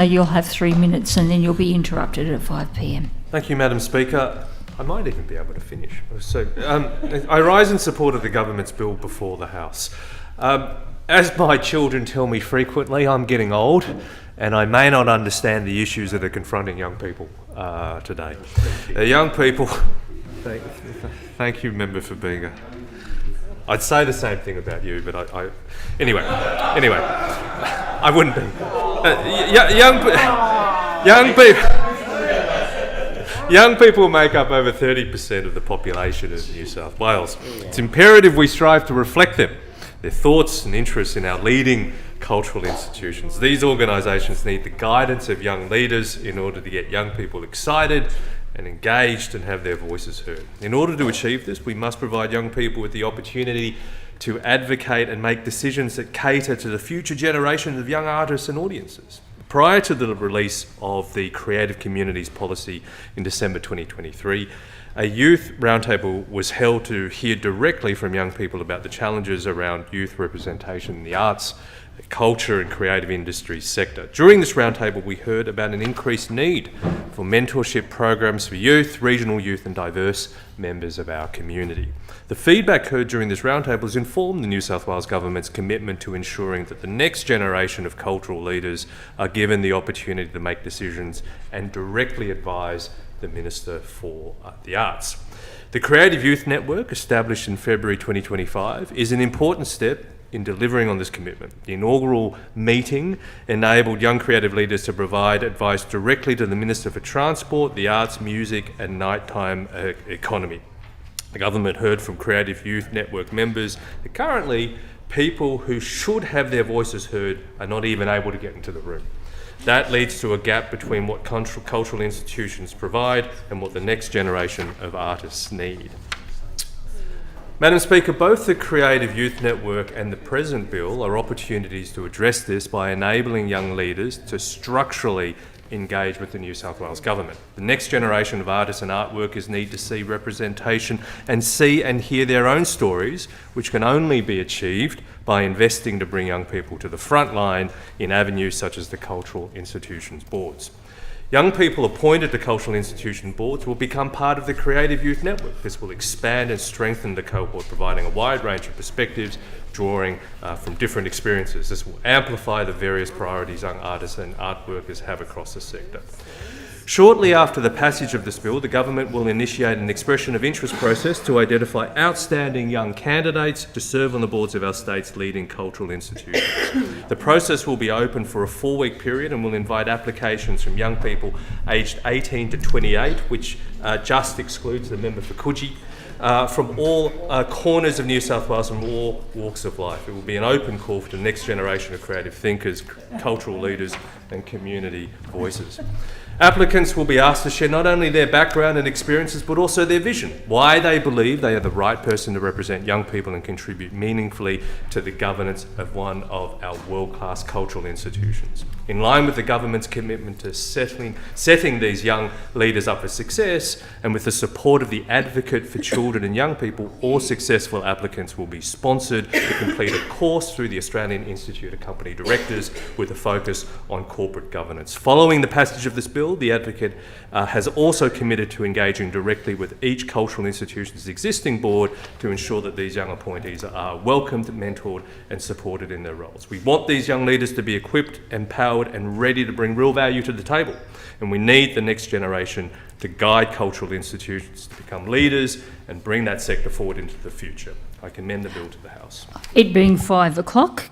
You'll have 3 minutes and then you'll be interrupted at 5 p.m. Thank you, Madam Speaker. I might even be able to finish. So, I rise in support of the government's bill before the House. As my children tell me frequently, I'm getting old and I may not understand the issues that are confronting young people today. Young people... Thank you, Member, for being a... I'd say the same thing about you, but anyway, I wouldn't be. Young people make up over 30% of the population of New South Wales. It's imperative we strive to reflect them, their thoughts and interests in our leading cultural institutions. These organisations need the guidance of young leaders in order to get young people excited and engaged and have their voices heard. In order to achieve this, we must provide young people with the opportunity to advocate and make decisions that cater to the future generations of young artists and audiences. Prior to the release of the Creative Communities Policy in December 2023, a youth roundtable was held to hear directly from young people about the challenges around youth representation in the arts, culture and creative industry sector. During this roundtable, we heard about an increased need for mentorship programs for youth, regional youth and diverse members of our community. The feedback heard during this roundtable has informed the New South Wales Government's commitment to ensuring that the next generation of cultural leaders are given the opportunity to make decisions and directly advise the Minister for the Arts. The Creative Youth Network, established in February 2025, is an important step in delivering on this commitment. The inaugural meeting enabled young creative leaders to provide advice directly to the Minister for Transport, the Arts, Music and Nighttime Economy. The government heard from Creative Youth Network members that currently people who should have their voices heard are not even able to get into the room. That leads to a gap between what cultural institutions provide and what the next generation of artists need. Madam Speaker, both the Creative Youth Network and the present bill are opportunities to address this by enabling young leaders to structurally engage with the New South Wales Government. The next generation of artists and art workers need to see representation and see and hear their own stories, which can only be achieved by investing to bring young people to the front line in avenues such as the Cultural Institutions Boards. Young people appointed to cultural institution boards will become part of the Creative Youth Network. This will expand and strengthen the cohort, providing a wide range of perspectives, drawing from different experiences. This will amplify the various priorities young artists and art workers have across the sector. Shortly after the passage of this bill, the government will initiate an expression of interest process to identify outstanding young candidates to serve on the boards of our state's leading cultural institutions. The process will be open for a 4-week period and will invite applications from young people aged 18 to 28, which just excludes the member for Coogee, from all corners of New South Wales and all walks of life. It will be an open call for the next generation of creative thinkers, cultural leaders and community voices. Applicants will be asked to share not only their background and experiences, but also their vision, why they believe they are the right person to represent young people and contribute meaningfully to the governance of one of our world-class cultural institutions. In line with the government's commitment to setting these young leaders up for success, and with the support of the Advocate for Children and Young People, all successful applicants will be sponsored to complete a course through the Australian Institute of Company Directors with a focus on corporate governance. Following the passage of this bill, the Advocate has also committed to engaging directly with each cultural institution's existing board to ensure that these young appointees are welcomed, mentored and supported in their roles. We want these young leaders to be equipped, empowered and ready to bring real value to the table. And we need the next generation to guide cultural institutions to become leaders and bring that sector forward into the future. I commend the bill to the House. It being 5 o'clock,